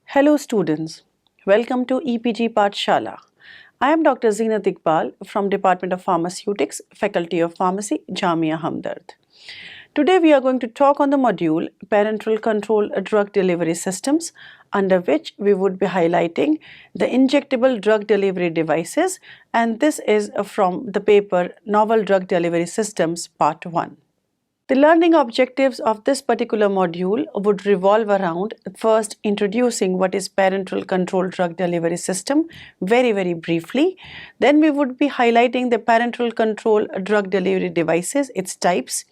Hello students, welcome to EPG Pathshala. I am Dr. Zeenat Iqbal from Department of Pharmaceutics, Faculty of Pharmacy, Jamia Hamdard. Today we are going to talk on the module Parenteral Control Drug Delivery Systems, under which we would be highlighting the injectable drug delivery devices, and this is from the paper Novel Drug Delivery Systems Part 1. The learning objectives of this particular module would revolve around first introducing what is parenteral control drug delivery system very briefly. Then we would be highlighting the parenteral control drug delivery devices, its types.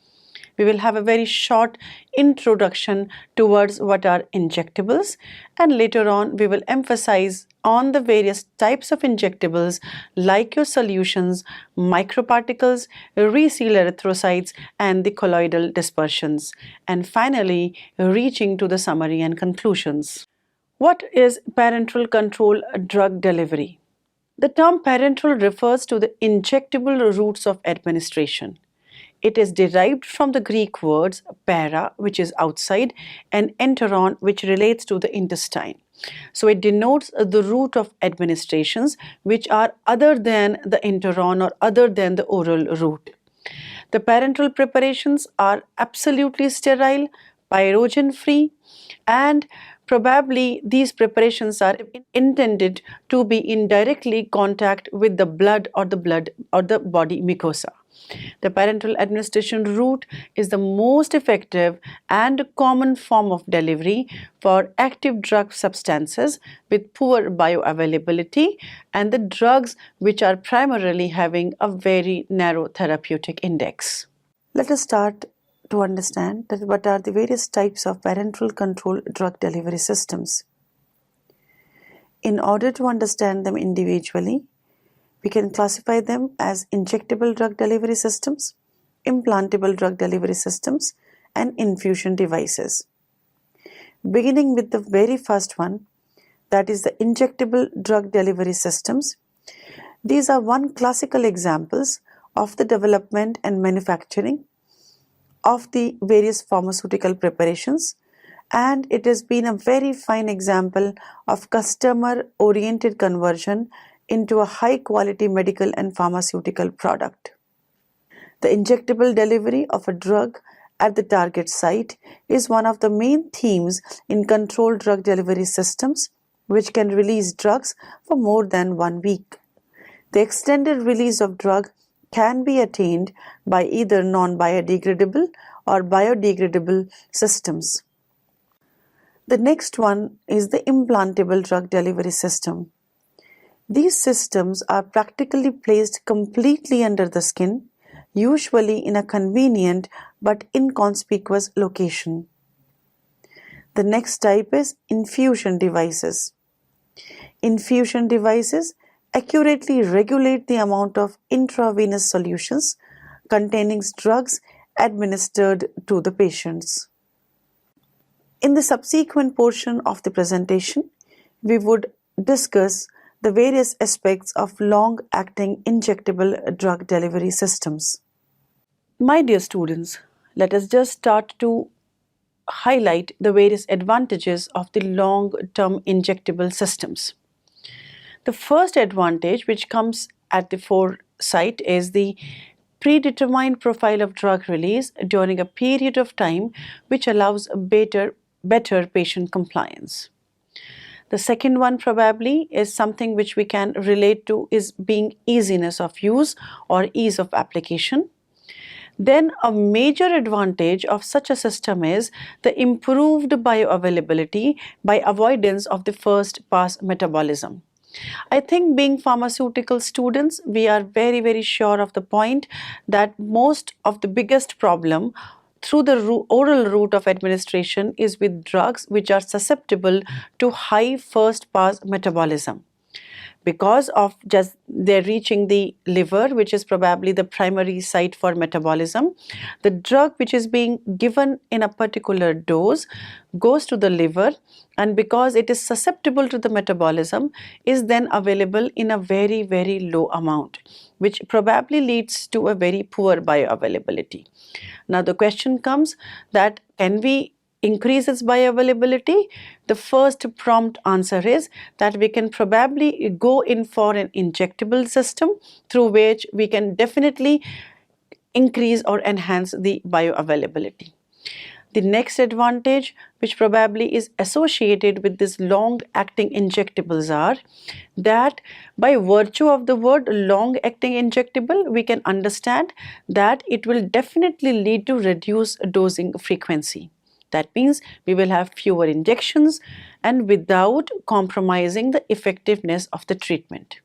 We will have a very short introduction towards what are injectables, and later on we will emphasize on the various types of injectables like your solutions, microparticles, resealed erythrocytes and the colloidal dispersions, and finally reaching to the summary and conclusions. What is parenteral control drug delivery? The term parenteral refers to the injectable routes of administration. It is derived from the Greek words para, which is outside, and enteron, which relates to the intestine. So it denotes the route of administrations which are other than the enteron or other than the oral route. The parenteral preparations are absolutely sterile, pyrogen-free, and probably these preparations are intended to be in directly contact with the blood or the body mucosa. The parenteral administration route is the most effective and common form of delivery for active drug substances with poor bioavailability and the drugs which are primarily having a very narrow therapeutic index. Let us start to understand that what are the various types of parenteral control drug delivery systems. In order to understand them individually, we can classify them as injectable drug delivery systems, implantable drug delivery systems, and infusion devices. Beginning with the very first one, that is the injectable drug delivery systems. These are one classical examples of the development and manufacturing of the various pharmaceutical preparations, and it has been a very fine example of customer-oriented conversion into a high-quality medical and pharmaceutical product. The injectable delivery of a drug at the target site is one of the main themes in controlled drug delivery systems, which can release drugs for more than 1 week. The extended release of drug can be attained by either non-biodegradable or biodegradable systems. The next one is the implantable drug delivery system. These systems are practically placed completely under the skin, usually in a convenient but inconspicuous location. The next type is infusion devices. Infusion devices accurately regulate the amount of intravenous solutions containing drugs administered to the patients. In the subsequent portion of the presentation, we would discuss the various aspects of long-acting injectable drug delivery systems. My dear students, let us just start to highlight the various advantages of the long-term injectable systems. The first advantage which comes at the foresight is the predetermined profile of drug release during a period of time which allows better patient compliance. The second one probably is something which we can relate to is being easiness of use or ease of application. Then a major advantage of such a system is the improved bioavailability by avoidance of the first pass metabolism. I think being pharmaceutical students, we are very sure of the point that most of the biggest problem through the oral route of administration is with drugs which are susceptible to high first pass metabolism. Because of just they're reaching the liver, which is probably the primary site for metabolism, the drug which is being given in a particular dose goes to the liver, and because it is susceptible to the metabolism, is then available in a very low amount, which probably leads to a very poor bioavailability. Now the question comes that can we increase its bioavailability? The first prompt answer is that we can probably go in for an injectable system through which we can definitely increase or enhance the bioavailability. The next advantage, which probably is associated with this long-acting injectables, are that by virtue of the word long-acting injectable, we can understand that it will definitely lead to reduced dosing frequency. That means we will have fewer injections and without compromising the effectiveness of the treatment.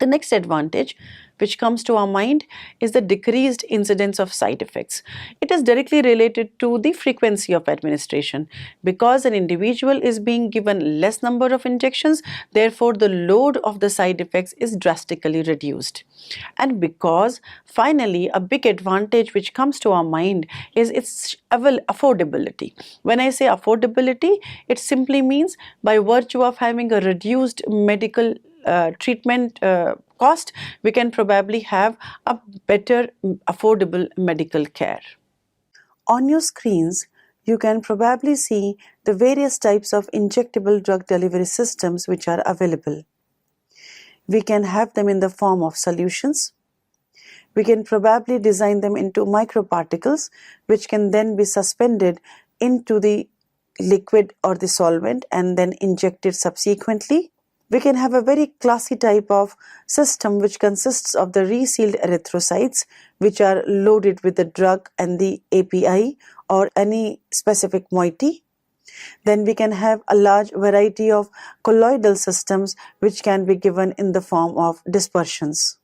The next advantage which comes to our mind is the decreased incidence of side effects. It is directly related to the frequency of administration. Because an individual is being given less number of injections, therefore the load of the side effects is drastically reduced. And because finally a big advantage which comes to our mind is its affordability. When I say affordability, it simply means by virtue of having a reduced medical treatment cost, we can probably have a better affordable medical care. On your screens, you can probably see the various types of injectable drug delivery systems which are available. We can have them in the form of solutions. We can probably design them into microparticles which can then be suspended into the liquid or the solvent and then injected subsequently. We can have a very classy type of system which consists of the resealed erythrocytes which are loaded with the drug and the API or any specific moiety. Then we can have a large variety of colloidal systems which can be given in the form of dispersions.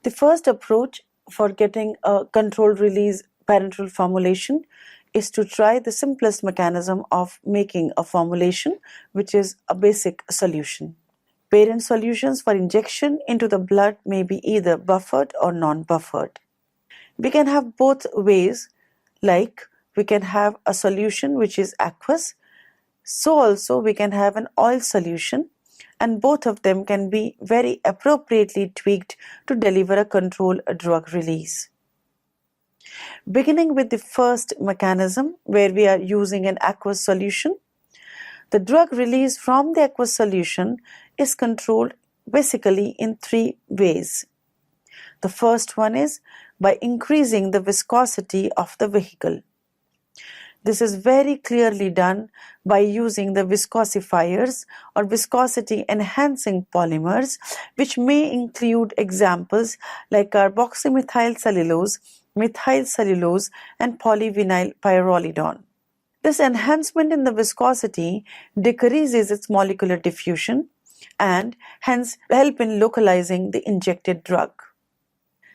The first approach for getting a controlled release parenteral formulation is to try the simplest mechanism of making a formulation, which is a basic solution. Parent solutions for injection into the blood may be either buffered or non-buffered. We can have both ways, like we can have a solution which is aqueous, so also we can have an oil solution, and both of them can be very appropriately tweaked to deliver a controlled drug release. Beginning with the first mechanism where we are using an aqueous solution, the drug release from the aqueous solution is controlled basically in three ways. The first one is by increasing the viscosity of the vehicle. This is very clearly done by using the viscosifiers or viscosity enhancing polymers, which may include examples like carboxymethyl cellulose, methyl cellulose, and polyvinyl pyrrolidone. This enhancement in the viscosity decreases its molecular diffusion and hence help in localizing the injected drug.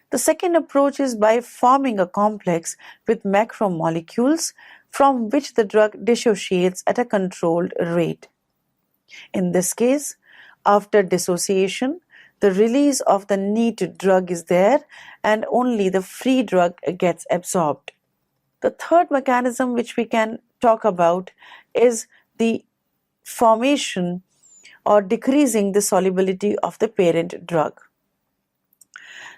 The second approach is by forming a complex with macromolecules from which the drug dissociates at a controlled rate. In this case, after dissociation, the release of the neat drug is there and only the free drug gets absorbed. The third mechanism which we can talk about is the formation or decreasing the solubility of the parent drug.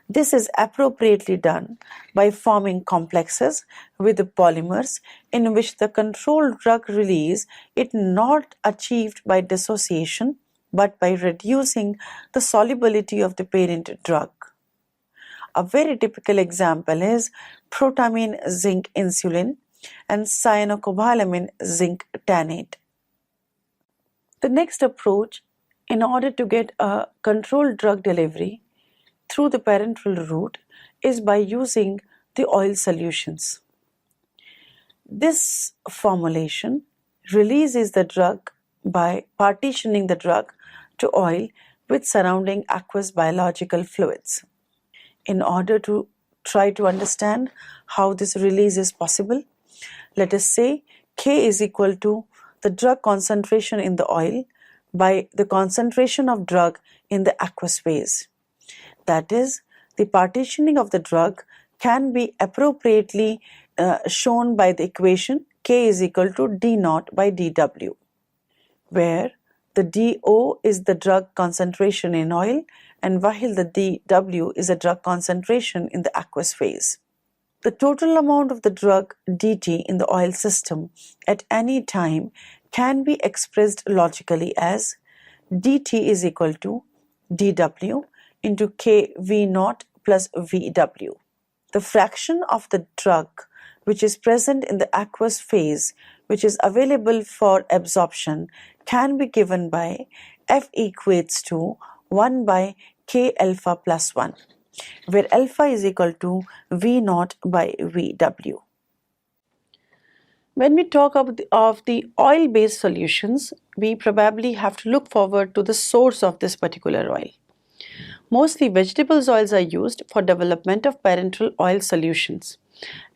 This is appropriately done by forming complexes with the polymers in which the controlled drug release is not achieved by dissociation but by reducing the solubility of the parent drug. A very typical example is protamine zinc insulin and cyanocobalamin zinc tannate. The next approach, in order to get a controlled drug delivery through the parenteral route, is by using the oil solutions. This formulation releases the drug by partitioning the drug to oil with surrounding aqueous biological fluids. In order to try to understand how this release is possible, let us say K is equal to the drug concentration in the oil by the concentration of drug in the aqueous phase. That is, the partitioning of the drug can be appropriately shown by the equation K is equal to D naught by dW, where the dO is the drug concentration in oil and while the dW is a drug concentration in the aqueous phase. The total amount of the drug dt in the oil system at any time can be expressed logically as dt is equal to dw into kv naught plus vw. The fraction of the drug which is present in the aqueous phase which is available for absorption can be given by F equates to 1 by K alpha plus 1, where alpha is equal to V naught by VW. When we talk of the oil-based solutions, we probably have to look forward to the source of this particular oil. Mostly vegetables oils are used for development of parenteral oil solutions.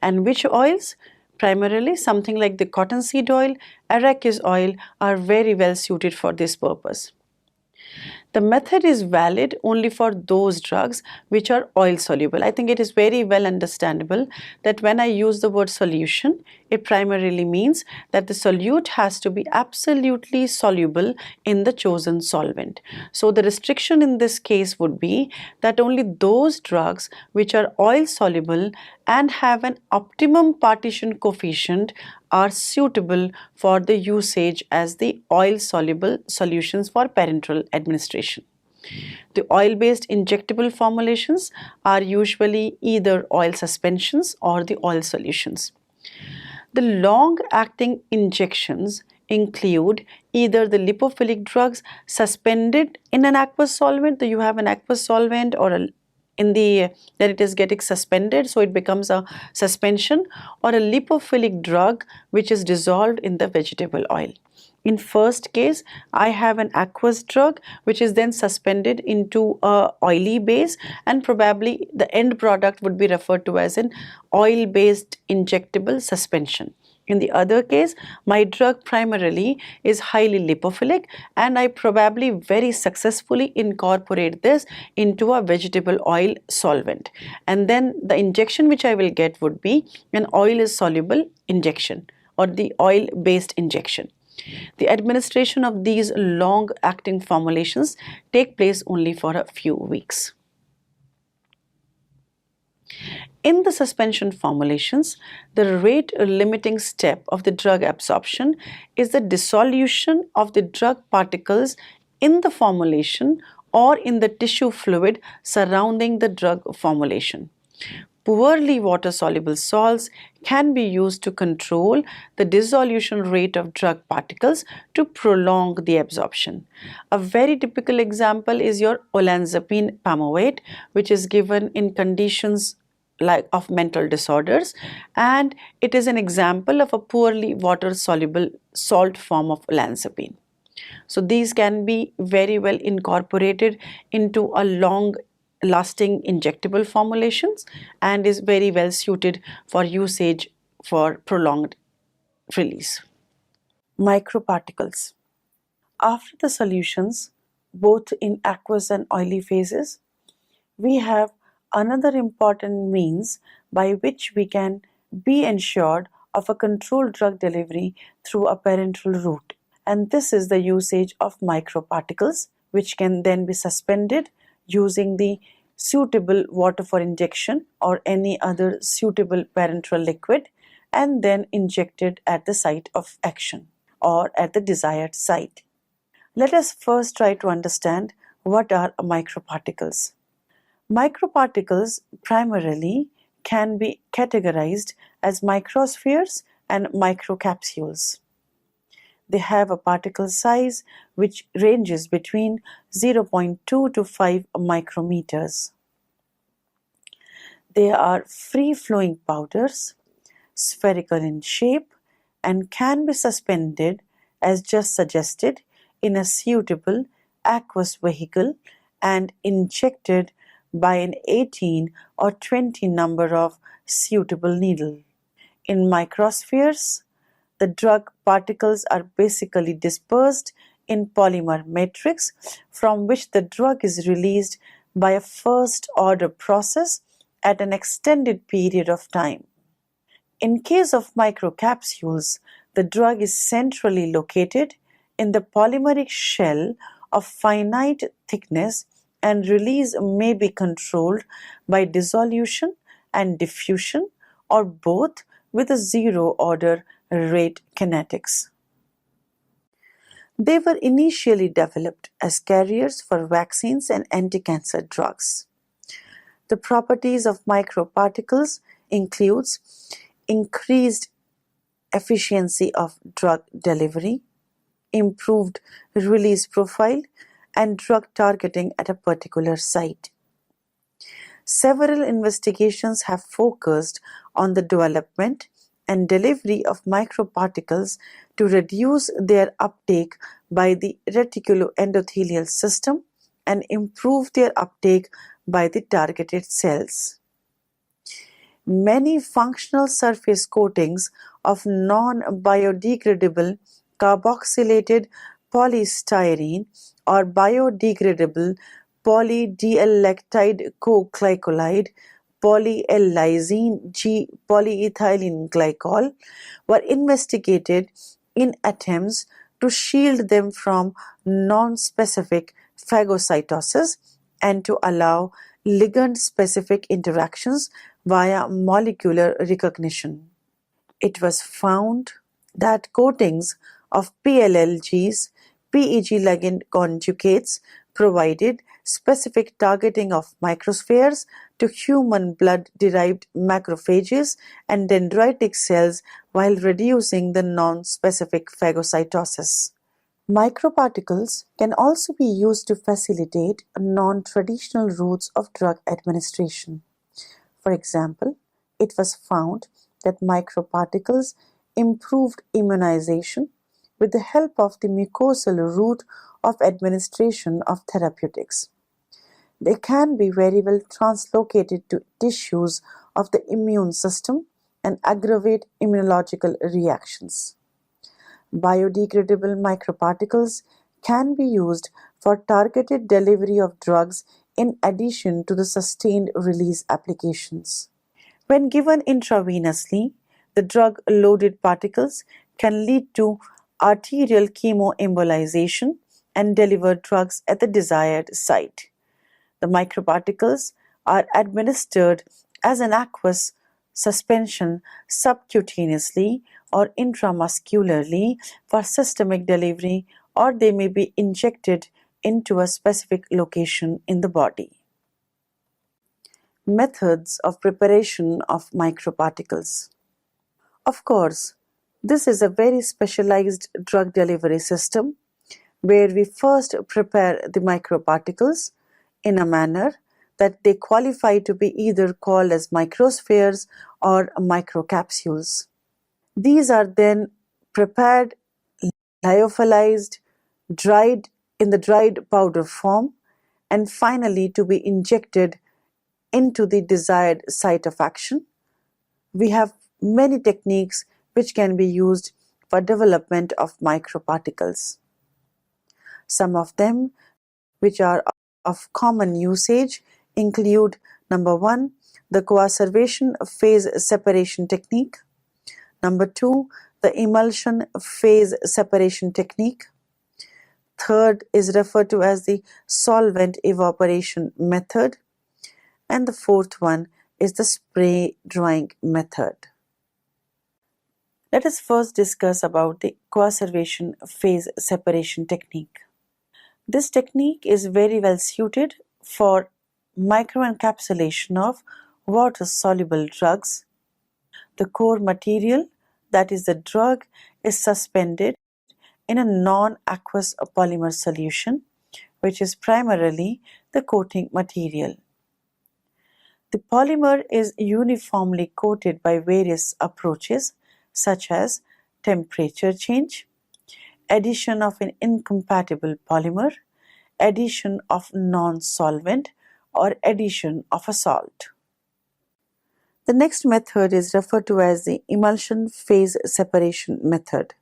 And which oils? Primarily something like the cottonseed oil, arachis oil are very well suited for this purpose. The method is valid only for those drugs which are oil soluble. I think it is very well understandable that when I use the word solution, it primarily means that the solute has to be absolutely soluble in the chosen solvent. So the restriction in this case would be that only those drugs which are oil soluble and have an optimum partition coefficient are suitable for the usage as the oil-soluble solutions for parenteral administration. The oil-based injectable formulations are usually either oil suspensions or the oil solutions. The long-acting injections include either the lipophilic drugs suspended in an aqueous solvent, so you have an aqueous solvent or then it is getting suspended, so it becomes a suspension, or a lipophilic drug which is dissolved in the vegetable oil. In first case, I have an aqueous drug which is then suspended into a oily base, and probably the end product would be referred to as an oil-based injectable suspension. In the other case, my drug primarily is highly lipophilic and I probably very successfully incorporate this into a vegetable oil solvent. And then the injection which I will get would be an oil-soluble injection or the oil-based injection. The administration of these long-acting formulations take place only for a few weeks. In the suspension formulations, the rate limiting step of the drug absorption is the dissolution of the drug particles in the formulation or in the tissue fluid surrounding the drug formulation. Poorly water-soluble salts can be used to control the dissolution rate of drug particles to prolong the absorption. A very typical example is your olanzapine pamoate, which is given in conditions like of mental disorders, and it is an example of a poorly water-soluble salt form of olanzapine. So these can be very well incorporated into a long-lasting injectable formulations and is very well suited for usage for prolonged release. Microparticles. After the solutions, both in aqueous and oily phases, we have another important means by which we can be ensured of a controlled drug delivery through a parenteral route. And this is the usage of microparticles, which can then be suspended using the suitable water for injection or any other suitable parenteral liquid and then injected at the site of action or at the desired site. Let us first try to understand what are microparticles. Microparticles primarily can be categorized as microspheres and microcapsules. They have a particle size which ranges between 0.2 to 5 micrometers. They are free-flowing powders, spherical in shape, and can be suspended, as just suggested, in a suitable aqueous vehicle and injected by an 18 or 20 number of suitable needles. In microspheres, the drug particles are basically dispersed in polymer matrix from which the drug is released by a first order process at an extended period of time. In case of microcapsules, the drug is centrally located in the polymeric shell of finite thickness and release may be controlled by dissolution and diffusion or both with a zero-order rate kinetics. They were initially developed as carriers for vaccines and anti-cancer drugs. The properties of microparticles includes increased efficiency of drug delivery, improved release profile, and drug targeting at a particular site. Several investigations have focused on the development and delivery of microparticles to reduce their uptake by the reticuloendothelial system and improve their uptake by the targeted cells. Many functional surface coatings of non-biodegradable carboxylated polystyrene or biodegradable polydiellactide co-glycolide polyl-lysine G-polyethylene glycol were investigated in attempts to shield them from non-specific phagocytosis and to allow ligand-specific interactions via molecular recognition. It was found that coatings of PLLGs, PEG ligand conjugates, provided specific targeting of microspheres to human blood-derived macrophages and dendritic cells while reducing the non-specific phagocytosis. Microparticles can also be used to facilitate non-traditional routes of drug administration. For example, it was found that microparticles improved immunization with the help of the mucosal route of administration of therapeutics. They can be very well translocated to tissues of the immune system and aggravate immunological reactions. Biodegradable microparticles can be used for targeted delivery of drugs in addition to the sustained release applications. When given intravenously, the drug-loaded particles can lead to arterial chemoembolization and deliver drugs at the desired site. The microparticles are administered as an aqueous suspension subcutaneously or intramuscularly for systemic delivery, or they may be injected into a specific location in the body. Methods of preparation of microparticles. Of course, this is a very specialized drug delivery system where we first prepare the microparticles in a manner that they qualify to be either called as microspheres or microcapsules. These are then prepared, lyophilized, dried in the dried powder form, and finally to be injected into the desired site of action. We have many techniques which can be used for development of microparticles. Some of them which are of common usage include number 1, the coacervation phase separation technique. Number 2, the emulsion phase separation technique. Third is referred to as the solvent evaporation method. And the fourth one is the spray drying method. Let us first discuss about the coacervation phase separation technique. This technique is very well suited for microencapsulation of water-soluble drugs. The core material, that is the drug, is suspended in a non-aqueous polymer solution, which is primarily the coating material. The polymer is uniformly coated by various approaches such as temperature change, addition of an incompatible polymer, addition of non-solvent, or addition of a salt. The next method is referred to as the emulsion phase separation method.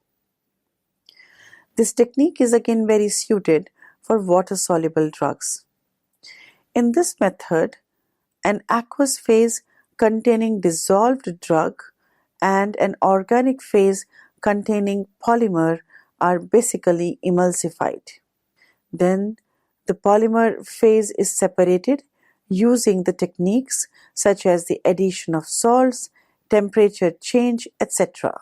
This technique is again very suited for water-soluble drugs. In this method, an aqueous phase containing dissolved drug and an organic phase containing polymer are basically emulsified. Then the polymer phase is separated using the techniques such as the addition of salts, temperature change, etc.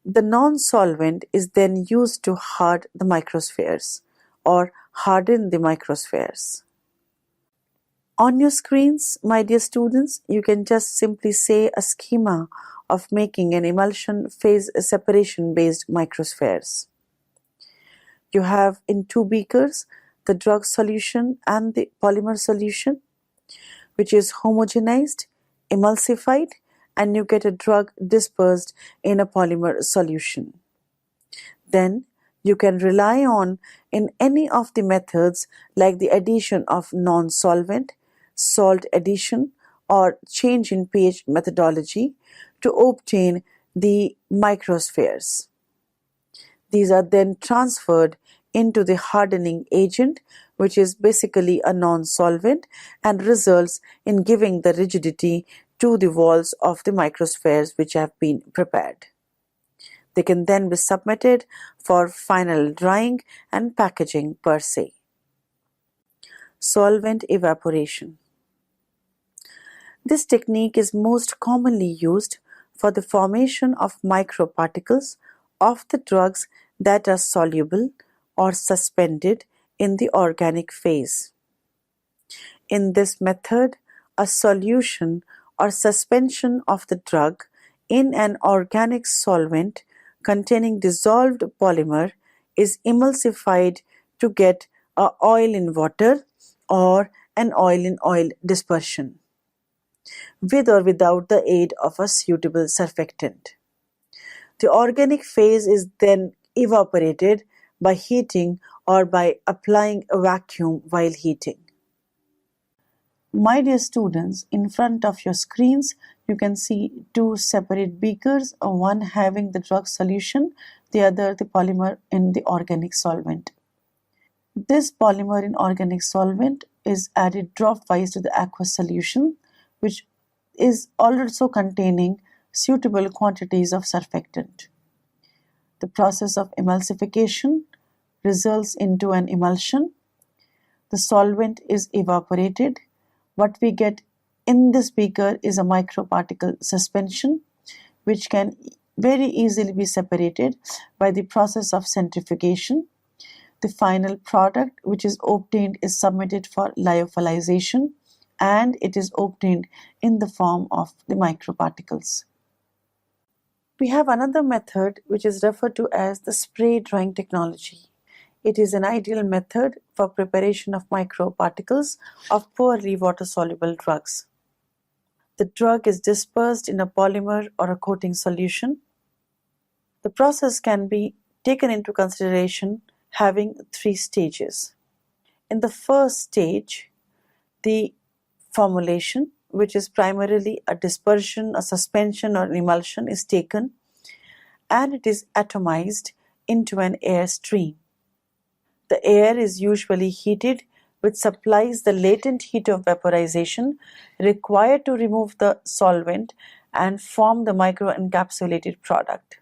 The non-solvent is then used to hard the microspheres or harden the microspheres. On your screens, my dear students, you can just simply say a schema of making an emulsion phase separation based microspheres. You have in two beakers the drug solution and the polymer solution, which is homogenized, emulsified, and you get a drug dispersed in a polymer solution. Then you can rely on in any of the methods like the addition of non-solvent, salt addition, or change in pH methodology to obtain the microspheres. These are then transferred into the hardening agent, which is basically a non-solvent and results in giving the rigidity to the walls of the microspheres which have been prepared. They can then be submitted for final drying and packaging per se. Solvent evaporation. This technique is most commonly used for the formation of microparticles of the drugs that are soluble or suspended in the organic phase. In this method, a solution or suspension of the drug in an organic solvent containing dissolved polymer is emulsified to get a oil in water or an oil in oil dispersion, with or without the aid of a suitable surfactant. The organic phase is then evaporated by heating or by applying a vacuum while heating. My dear students, in front of your screens, you can see two separate beakers, one having the drug solution, the other the polymer in the organic solvent. This polymer in organic solvent is added drop-wise to the aqueous solution, which is also containing suitable quantities of surfactant. The process of emulsification results into an emulsion. The solvent is evaporated. What we get in this beaker is a microparticle suspension, which can very easily be separated by the process of centrifugation. The final product which is obtained is submitted for lyophilization, and it is obtained in the form of the microparticles. We have another method which is referred to as the spray drying technology. It is an ideal method for preparation of microparticles of poorly water-soluble drugs. The drug is dispersed in a polymer or a coating solution. The process can be taken into consideration having three stages. In the first stage, the formulation, which is primarily a dispersion, a suspension, or an emulsion, is taken and it is atomized into an air stream. The air is usually heated, which supplies the latent heat of vaporization required to remove the solvent and form the microencapsulated product.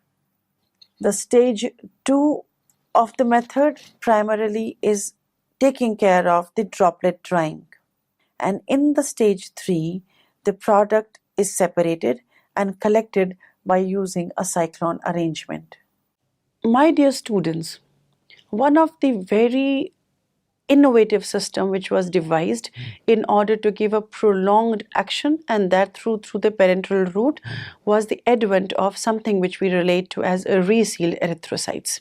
The stage 2 of the method primarily is taking care of the droplet drying. And in the stage 3, the product is separated and collected by using a cyclone arrangement. My dear students, one of the very innovative system which was devised in order to give a prolonged action, and that through the parenteral route, was the advent of something which we relate to as resealed erythrocytes.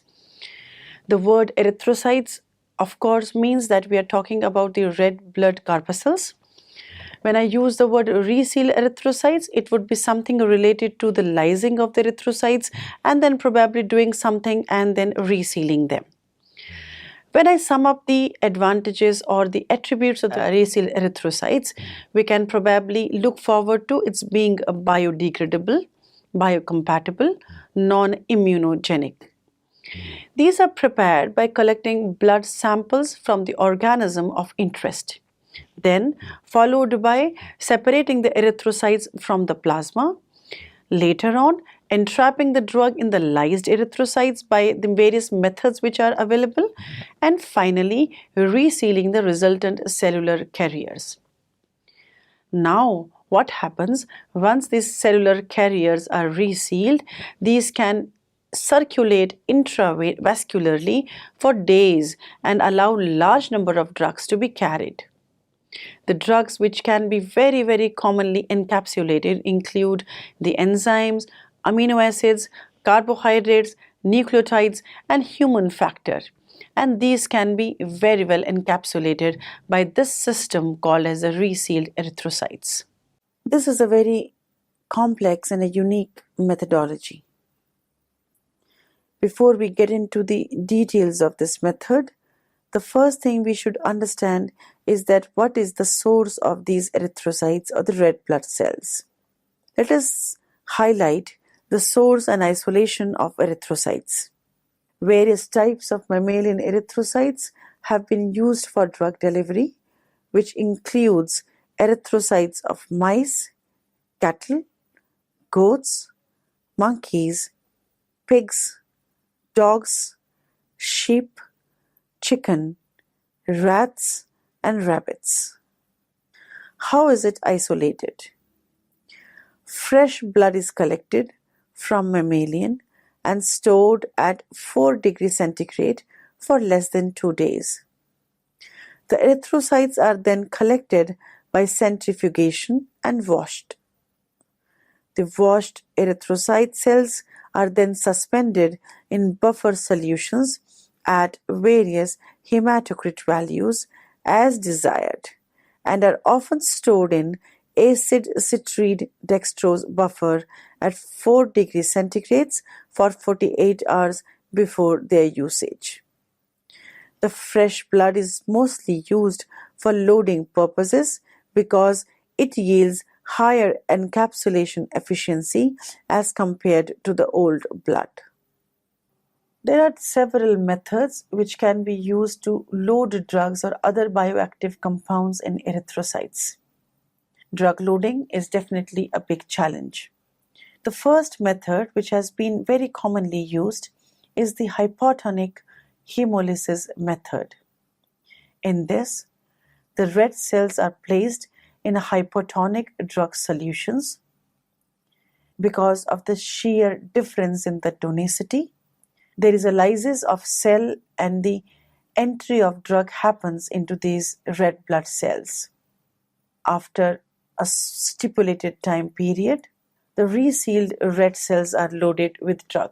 The word erythrocytes, of course, means that we are talking about the red blood corpuscles. When I use the word resealed erythrocytes, it would be something related to the lysing of the erythrocytes and then probably doing something and then resealing them. When I sum up the advantages or the attributes of the resealed erythrocytes, we can probably look forward to its being biodegradable, biocompatible, non-immunogenic. These are prepared by collecting blood samples from the organism of interest, then followed by separating the erythrocytes from the plasma, later on entrapping the drug in the lysed erythrocytes by the various methods which are available, and finally resealing the resultant cellular carriers. Now, what happens once these cellular carriers are resealed? These can circulate intravascularly for days and allow large number of drugs to be carried. The drugs which can be very commonly encapsulated include the enzymes, amino acids, carbohydrates, nucleotides, and human factor. And these can be very well encapsulated by this system called as the resealed erythrocytes. This is a very complex and a unique methodology. Before we get into the details of this method, the first thing we should understand is that what is the source of these erythrocytes or the red blood cells. Let us highlight the source and isolation of erythrocytes. Various types of mammalian erythrocytes have been used for drug delivery, which includes erythrocytes of mice, cattle, goats, monkeys, pigs, dogs, sheep, chicken, rats, and rabbits. How is it isolated? Fresh blood is collected from mammalian and stored at 4 degrees centigrade for less than 2 days. The erythrocytes are then collected by centrifugation and washed. The washed erythrocyte cells are then suspended in buffer solutions at various hematocrit values as desired and are often stored in acid citride dextrose buffer at 4 degrees centigrades for 48 hours before their usage. The fresh blood is mostly used for loading purposes because it yields higher encapsulation efficiency as compared to the old blood. There are several methods which can be used to load drugs or other bioactive compounds in erythrocytes. Drug loading is definitely a big challenge. The first method, which has been very commonly used, is the hypotonic hemolysis method. In this, the red cells are placed in a hypotonic drug solutions. Because of the sheer difference in the tonicity, there is a lysis of cell and the entry of drug happens into these red blood cells. After a stipulated time period, the resealed red cells are loaded with drug.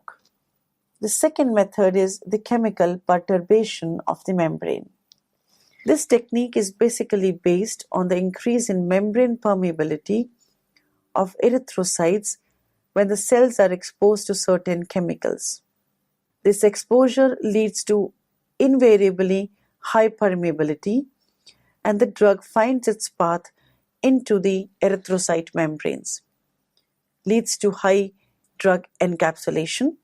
The second method is the chemical perturbation of the membrane. This technique is basically based on the increase in membrane permeability of erythrocytes when the cells are exposed to certain chemicals. This exposure leads to invariably high permeability, and the drug finds its path into the erythrocyte membranes, leads to high drug encapsulation,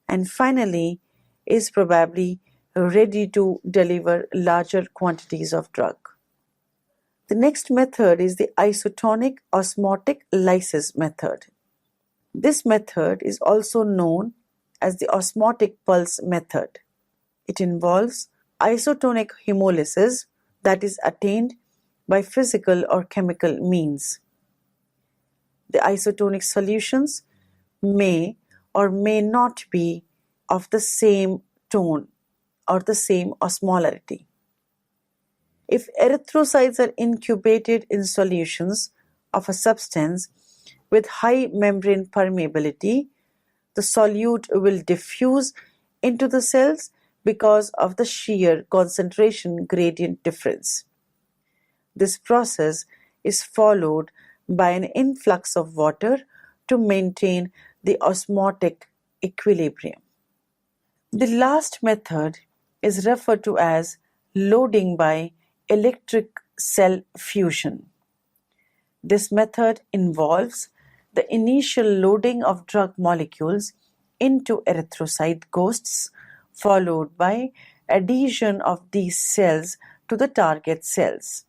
and finally is probably ready to deliver larger quantities of drug. The next method is the isotonic osmotic lysis method. This method is also known as the osmotic pulse method. It involves isotonic hemolysis that is attained by physical or chemical means. The isotonic solutions may or may not be of the same tone or the same osmolarity. If erythrocytes are incubated in solutions of a substance with high membrane permeability, the solute will diffuse into the cells because of the shear concentration gradient difference. This process is followed by an influx of water to maintain the osmotic equilibrium. The last method is referred to as loading by electric cell fusion. This method involves the initial loading of drug molecules into erythrocyte ghosts, followed by adhesion of these cells to the target cells.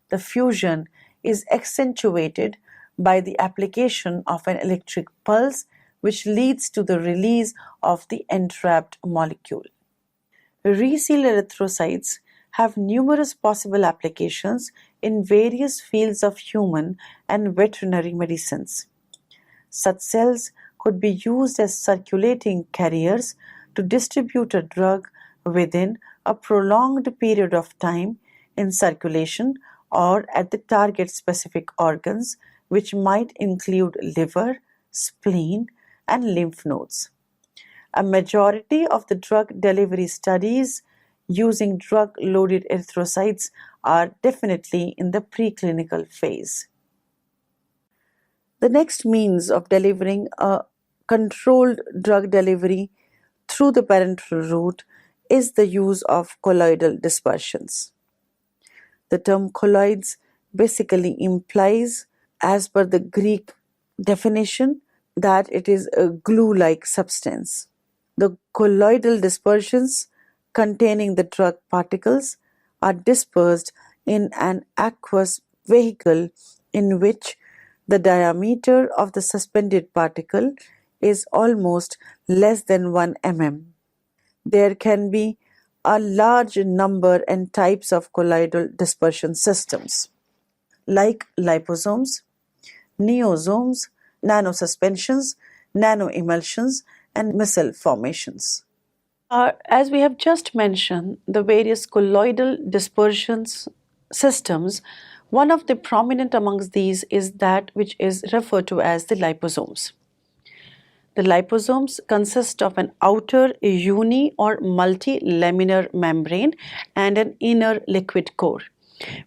The fusion is accentuated by the application of an electric pulse, which leads to the release of the entrapped molecule. Resealed erythrocytes have numerous possible applications in various fields of human and veterinary medicines. Such cells could be used as circulating carriers to distribute a drug within a prolonged period of time in circulation or at the target specific organs, which might include liver, spleen, and lymph nodes. A majority of the drug delivery studies using drug-loaded erythrocytes are definitely in the preclinical phase. The next means of delivering a controlled drug delivery through the parenteral route is the use of colloidal dispersions. The term colloids basically implies, as per the Greek definition, that it is a glue-like substance. The colloidal dispersions containing the drug particles are dispersed in an aqueous vehicle in which the diameter of the suspended particle is almost less than 1 mm. There can be a large number and types of colloidal dispersion systems, like liposomes, neosomes, nanosuspensions, nanoemulsions, and micelle formations. As we have just mentioned, the various colloidal dispersions systems, one of the prominent amongst these is that which is referred to as the liposomes. The liposomes consist of an outer uni or multilaminar membrane and an inner liquid core.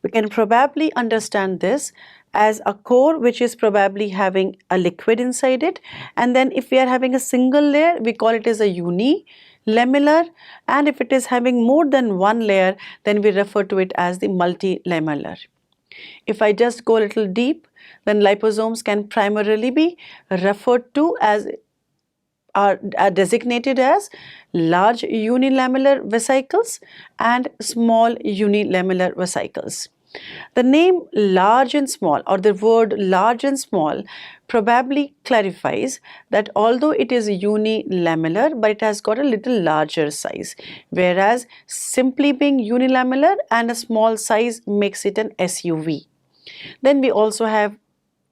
We can probably understand this as a core which is probably having a liquid inside it, and then if we are having a single layer, we call it as a unilaminar, and if it is having more than one layer, then we refer to it as the multilaminar. If I just go a little deep, then liposomes can primarily be referred to as are designated as large unilamellar vesicles and small unilamellar vesicles. The name large and small, or the word large and small, probably clarifies that although it is unilamellar, but it has got a little larger size, whereas simply being unilamellar and a small size makes it an SUV. Then we also have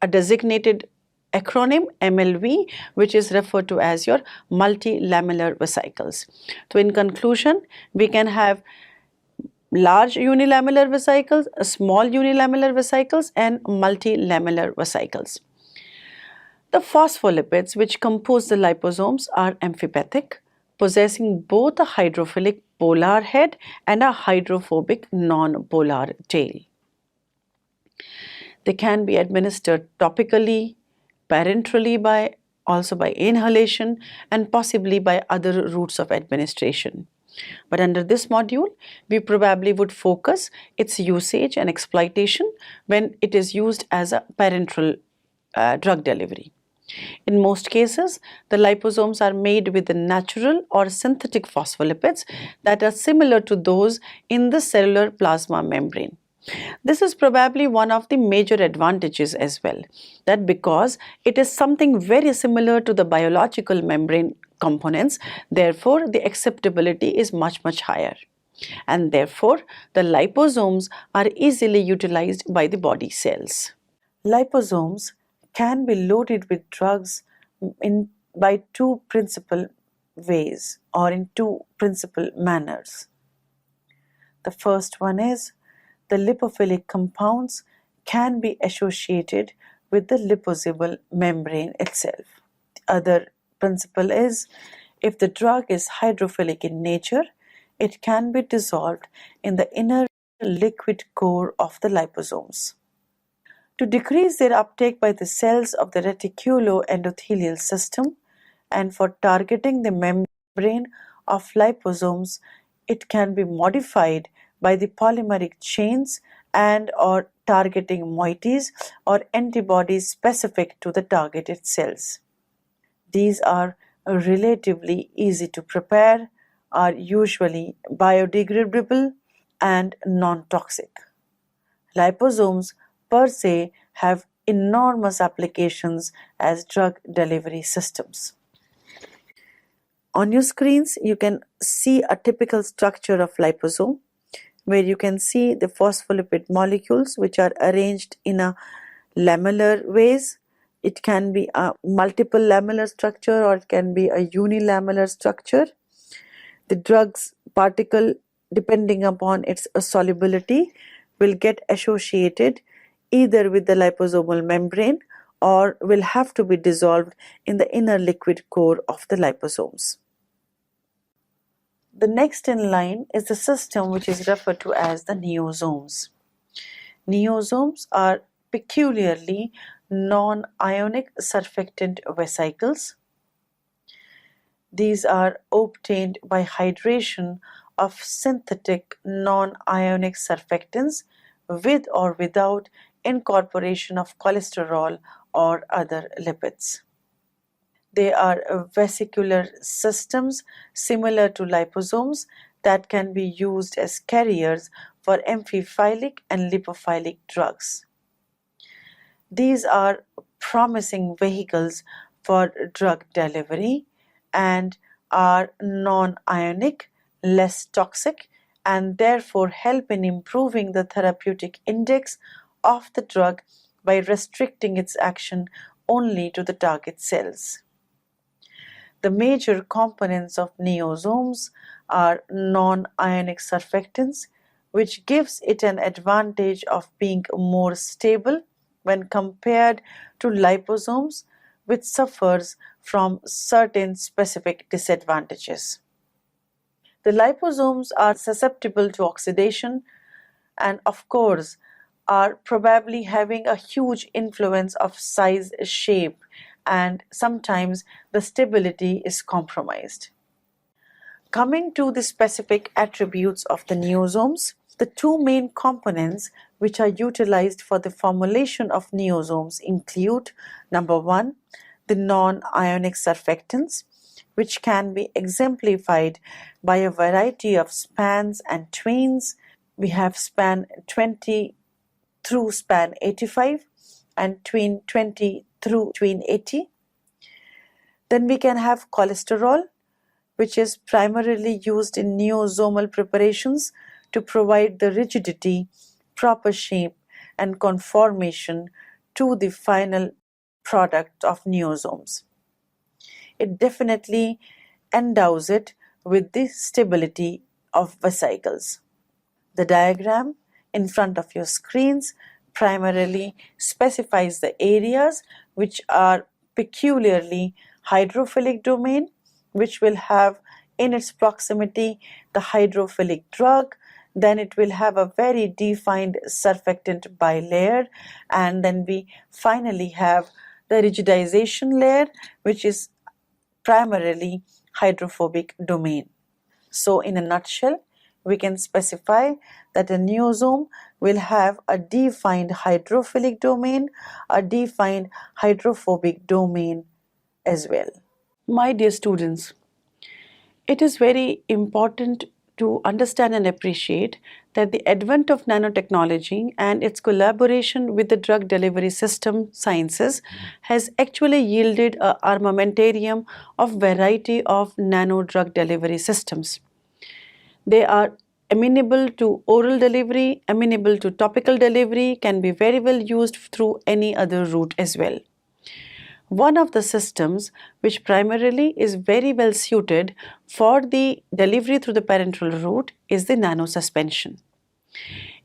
a designated acronym MLV, which is referred to as your multilamellar vesicles. So in conclusion, we can have large unilamellar vesicles, small unilamellar vesicles, and multilamellar vesicles. The phospholipids which compose the liposomes are amphipathic, possessing both a hydrophilic polar head and a hydrophobic non-polar tail. They can be administered topically, parenterally, also by inhalation, and possibly by other routes of administration. But under this module, we probably would focus its usage and exploitation when it is used as a parenteral drug delivery. In most cases, the liposomes are made with the natural or synthetic phospholipids that are similar to those in the cellular plasma membrane. This is probably one of the major advantages as well, that because it is something very similar to the biological membrane components, therefore the acceptability is much higher. And therefore, the liposomes are easily utilized by the body cells. Liposomes can be loaded with drugs by two principal ways, or in two principal manners. The first one is the lipophilic compounds can be associated with the liposoluble membrane itself. The other principle is, if the drug is hydrophilic in nature, it can be dissolved in the inner liquid core of the liposomes. To decrease their uptake by the cells of the reticuloendothelial system and for targeting the membrane of liposomes, it can be modified by the polymeric chains and or targeting moieties or antibodies specific to the targeted cells. These are relatively easy to prepare, are usually biodegradable and non-toxic. Liposomes per se have enormous applications as drug delivery systems. On your screens, you can see a typical structure of liposome. where you can see the phospholipid molecules which are arranged in a lamellar ways. It can be a multiple lamellar structure or it can be a unilamellar structure. The drug's particle, depending upon its solubility, will get associated either with the liposomal membrane or will have to be dissolved in the inner liquid core of the liposomes. The next in line is the system which is referred to as the neosomes. Neosomes are peculiarly non-ionic surfactant vesicles. These are obtained by hydration of synthetic non-ionic surfactants with or without incorporation of cholesterol or other lipids. They are vesicular systems similar to liposomes that can be used as carriers for amphiphilic and lipophilic drugs. These are promising vehicles for drug delivery and are non-ionic, less toxic, and therefore help in improving the therapeutic index of the drug by restricting its action only to the target cells. The major components of neosomes are non-ionic surfactants, which gives it an advantage of being more stable when compared to liposomes, which suffers from certain specific disadvantages. The liposomes are susceptible to oxidation and of course are probably having a huge influence of size, shape, and sometimes the stability is compromised. Coming to the specific attributes of the neosomes, the two main components which are utilized for the formulation of neosomes include number one, the non-ionic surfactants, which can be exemplified by a variety of spans and twains. We have span 20 through span 85 and tween 20 through tween 80. Then we can have cholesterol, which is primarily used in neosomal preparations to provide the rigidity, proper shape, and conformation to the final product of neosomes. It definitely endows it with the stability of vesicles. The diagram in front of your screens primarily specifies the areas which are peculiarly hydrophilic domain, which will have in its proximity the hydrophilic drug. Then it will have a very defined surfactant bilayer, and then we finally have the rigidization layer, which is primarily hydrophobic domain. So in a nutshell, we can specify that a neosome will have a defined hydrophilic domain, a defined hydrophobic domain as well. My dear students, it is very important to understand and appreciate that the advent of nanotechnology and its collaboration with the drug delivery system sciences has actually yielded an armamentarium of variety of nano drug delivery systems. They are amenable to oral delivery, amenable to topical delivery, can be very well used through any other route as well. One of the systems which primarily is very well suited for the delivery through the parenteral route is the nanosuspension.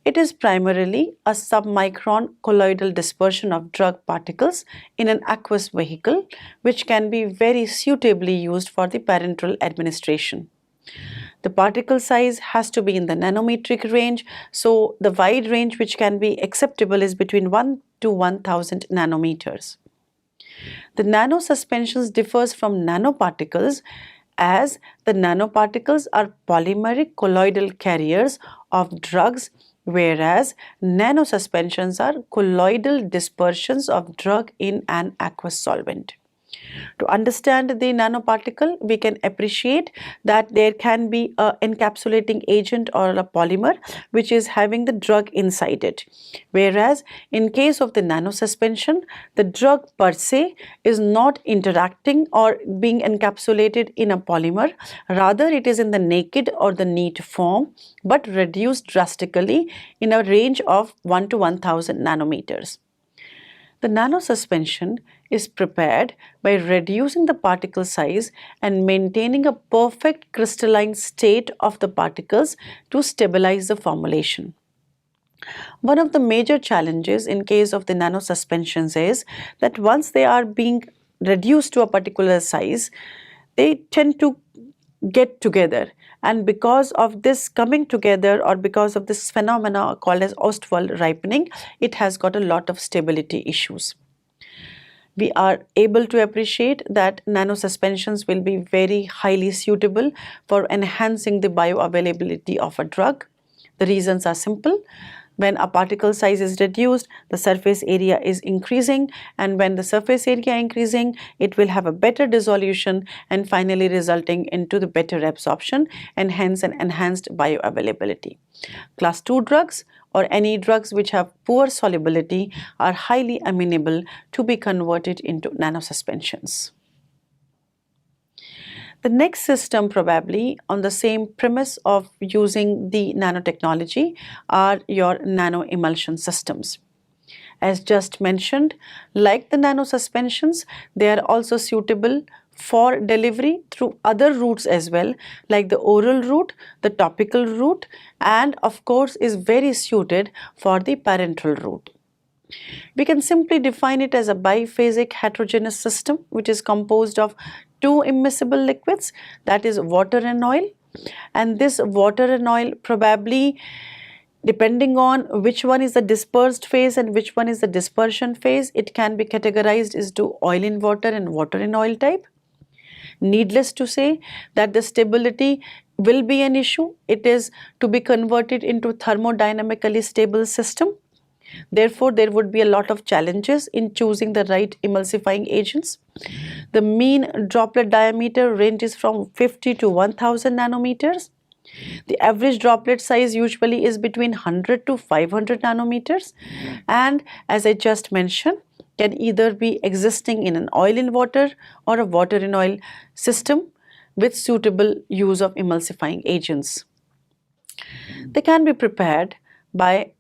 It is primarily a submicron colloidal dispersion of drug particles in an aqueous vehicle, which can be very suitably used for the parenteral administration. The particle size has to be in the nanometric range, so the wide range which can be acceptable is between 1 to 1000 nanometers. The nanosuspensions differs from nanoparticles as the nanoparticles are polymeric colloidal carriers of drugs, whereas nanosuspensions are colloidal dispersions of drug in an aqueous solvent. To understand the nanoparticle, we can appreciate that there can be an encapsulating agent or a polymer which is having the drug inside it. Whereas in case of the nanosuspension, the drug per se is not interacting or being encapsulated in a polymer. Rather, it is in the naked or the neat form, but reduced drastically in a range of 1 to 1000 nanometers. The nanosuspension is prepared by reducing the particle size and maintaining a perfect crystalline state of the particles to stabilize the formulation. One of the major challenges in case of the nanosuspensions is that once they are being reduced to a particular size, they tend to get together, and because of this coming together or because of this phenomena called as Ostwald ripening, it has got a lot of stability issues. We are able to appreciate that nanosuspensions will be very highly suitable for enhancing the bioavailability of a drug. The reasons are simple. When a particle size is reduced, the surface area is increasing, and when the surface area increasing, it will have a better dissolution and finally resulting into the better absorption and hence an enhanced bioavailability. Class 2 drugs or any drugs which have poor solubility are highly amenable to be converted into nanosuspensions. The next system, probably on the same premise of using the nanotechnology, are your nanoemulsion systems. As just mentioned, like the nanosuspensions, they are also suitable for delivery through other routes as well, like the oral route, the topical route, and of course is very suited for the parenteral route. We can simply define it as a biphasic heterogeneous system which is composed of two immiscible liquids, that is water and oil, and this water and oil, probably depending on which one is the dispersed phase and which one is the dispersion phase, it can be categorized as to oil in water and water in oil type. Needless to say that the stability will be an issue. It is to be converted into thermodynamically stable system. Therefore, there would be a lot of challenges in choosing the right emulsifying agents. The mean droplet diameter ranges from 50 to 1000 nanometers. The average droplet size usually is between 100 to 500 nanometers, and as I just mentioned, can either be existing in an oil in water or a water in oil system with suitable use of emulsifying agents. They can be prepared by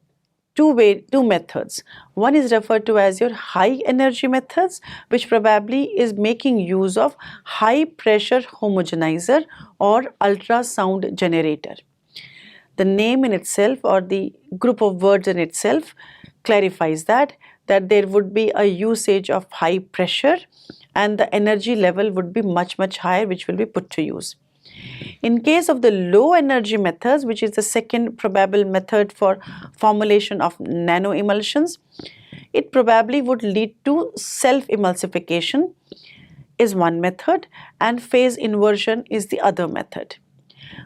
two methods. One is referred to as your high energy methods, which probably is making use of high pressure homogenizer or ultrasound generator. The name in itself or the group of words in itself clarifies that there would be a usage of high pressure and the energy level would be much higher, which will be put to use. In case of the low energy methods, which is the second probable method for formulation of nanoemulsions, it probably would lead to self-emulsification is one method and phase inversion is the other method.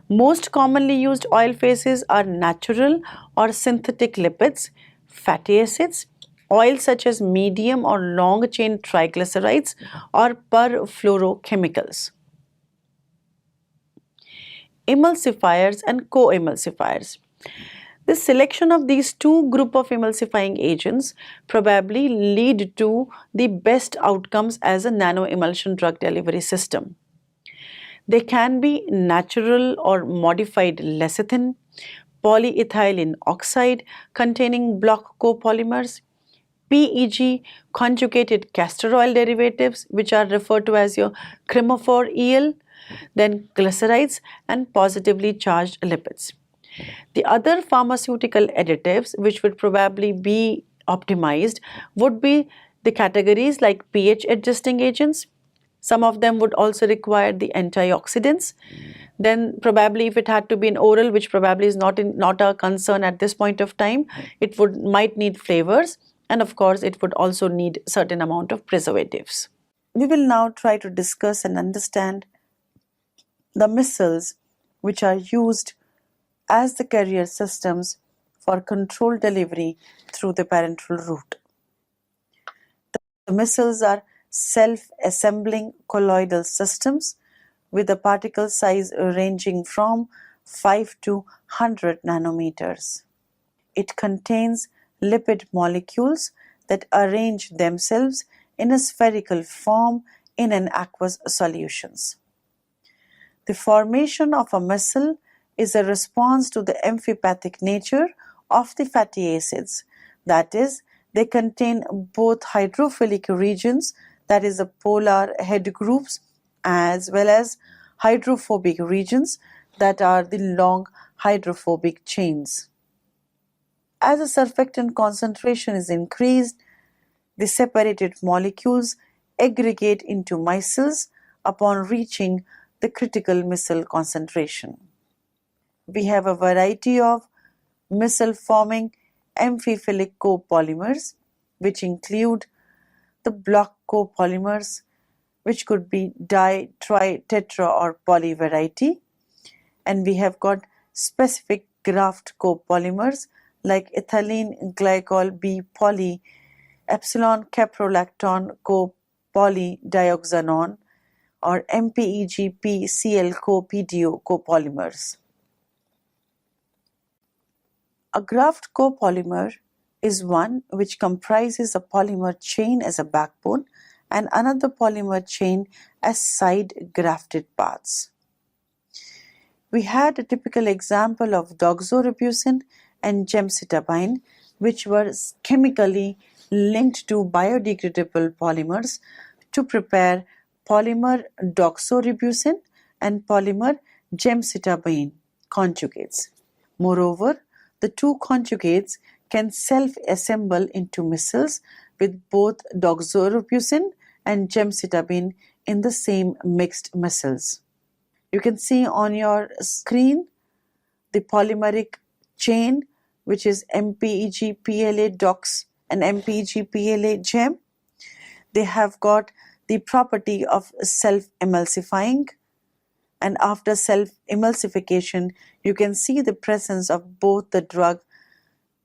Most commonly used oil phases are natural or synthetic lipids, fatty acids, oils such as medium or long chain triglycerides or perfluorochemicals. Emulsifiers and co-emulsifiers. The selection of these two group of emulsifying agents probably lead to the best outcomes as a nanoemulsion drug delivery system. They can be natural or modified lecithin, polyethylene oxide containing block copolymers, PEG conjugated castor oil derivatives which are referred to as your chemophore EL, then glycerides and positively charged lipids. The other pharmaceutical additives which would probably be optimized would be the categories like pH adjusting agents. Some of them would also require the antioxidants. Then probably if it had to be an oral, which probably is not a concern at this point of time, it might need flavors, and of course it would also need certain amount of preservatives. We will now try to discuss and understand the missiles which are used as the carrier systems for controlled delivery through the parenteral route. The missiles are self-assembling colloidal systems with a particle size ranging from 5 to 100 nanometers. It contains lipid molecules that arrange themselves in a spherical form in an aqueous solutions. The formation of a micelle is a response to the amphipathic nature of the fatty acids, that is, they contain both hydrophilic regions, that is the polar head groups, as well as hydrophobic regions, that are the long hydrophobic chains. As the surfactant concentration is increased, the separated molecules aggregate into micelles upon reaching the critical micelle concentration. We have a variety of micelle-forming amphiphilic copolymers, which include the block copolymers, which could be di, tri, tetra, or poly variety, and we have got specific graft copolymers like ethylene glycol B poly, epsilon caprolacton copolydioxanone, or MPEG-P Cl co-PDO copolymers. A graft copolymer is one which comprises a polymer chain as a backbone and another polymer chain as side grafted parts. We had a typical example of doxorubicin and gemcitabine, which were chemically linked to biodegradable polymers to prepare polymer doxorubicin and polymer gemcitabine conjugates. Moreover, the two conjugates can self-assemble into micelles with both doxorubicin and gemcitabine in the same mixed micelles. You can see on your screen the polymeric chain, which is MPEG-PLA dox and MPEG-PLA gem. They have got the property of self-emulsifying, and after self-emulsification you can see the presence of both the drug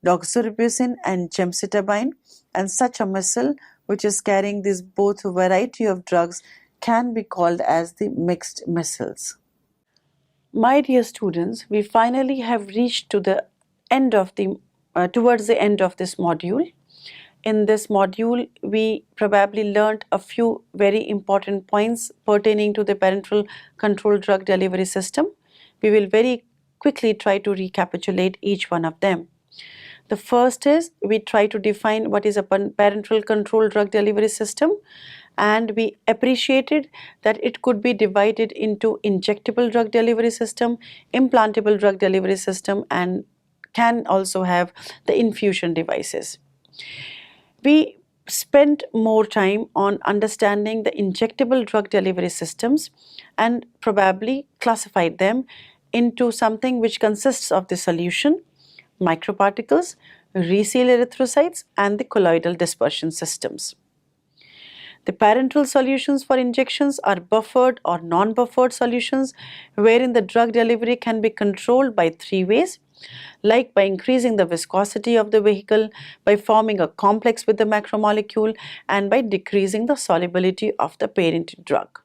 doxorubicin and gemcitabine, and such a micelle which is carrying this both variety of drugs can be called as the mixed micelles. My dear students, we finally have reached to the end of towards the end of this module. In this module, we probably learned a few very important points pertaining to the parenteral controlled drug delivery system. We will very quickly try to recapitulate each one of them. The first is we try to define what is a parenteral controlled drug delivery system, and we appreciated that it could be divided into injectable drug delivery system, implantable drug delivery system, and can also have the infusion devices. We spent more time on understanding the injectable drug delivery systems and probably classified them into something which consists of the solution, microparticles, resealed erythrocytes, and the colloidal dispersion systems. The parenteral solutions for injections are buffered or non-buffered solutions wherein the drug delivery can be controlled by three ways, like by increasing the viscosity of the vehicle, by forming a complex with the macromolecule, and by decreasing the solubility of the parent drug.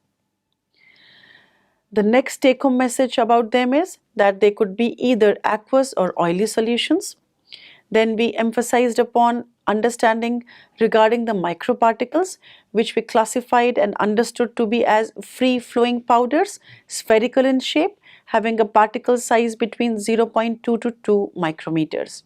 The next take-home message about them is that they could be either aqueous or oily solutions. Then we emphasized upon understanding regarding the microparticles, which we classified and understood to be as free-flowing powders, spherical in shape, having a particle size between 0.2 to 2 micrometers.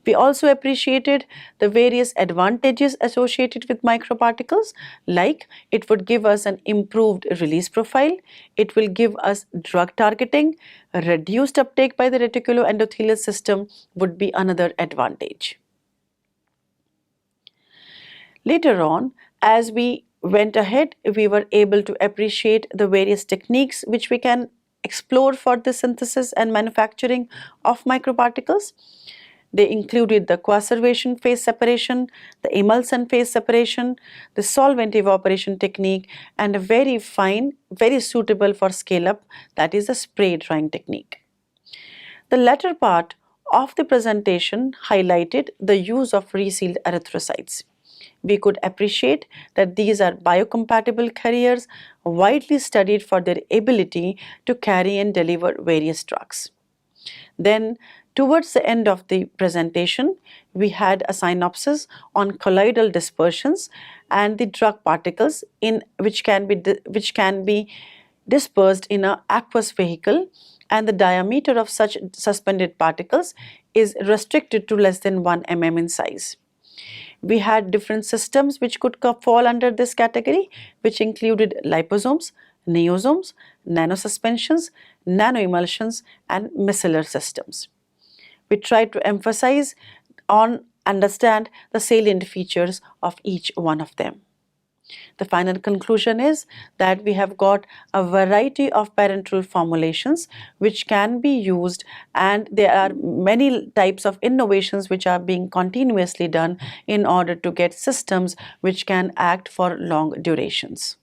We also appreciated the various advantages associated with microparticles, like it would give us an improved release profile, it will give us drug targeting, reduced uptake by the reticuloendothelial system would be another advantage. Later on, as we went ahead, we were able to appreciate the various techniques which we can explore for the synthesis and manufacturing of microparticles. They included the coacervation phase separation, the emulsion phase separation, the solvent evaporation technique, and a very fine, very suitable for scale up, that is the spray drying technique. The latter part of the presentation highlighted the use of resealed erythrocytes. we could appreciate that these are biocompatible carriers widely studied for their ability to carry and deliver various drugs. Then, towards the end of the presentation, we had a synopsis on colloidal dispersions and the drug particles which can be dispersed in an aqueous vehicle, and the diameter of such suspended particles is restricted to less than 1 mm in size. We had different systems which could fall under this category, which included liposomes, neosomes, nanosuspensions, nanoemulsions, and micellar systems. We tried to emphasize on understand the salient features of each one of them. The final conclusion is that we have got a variety of parenteral formulations which can be used, and there are many types of innovations which are being continuously done in order to get systems which can act for long durations.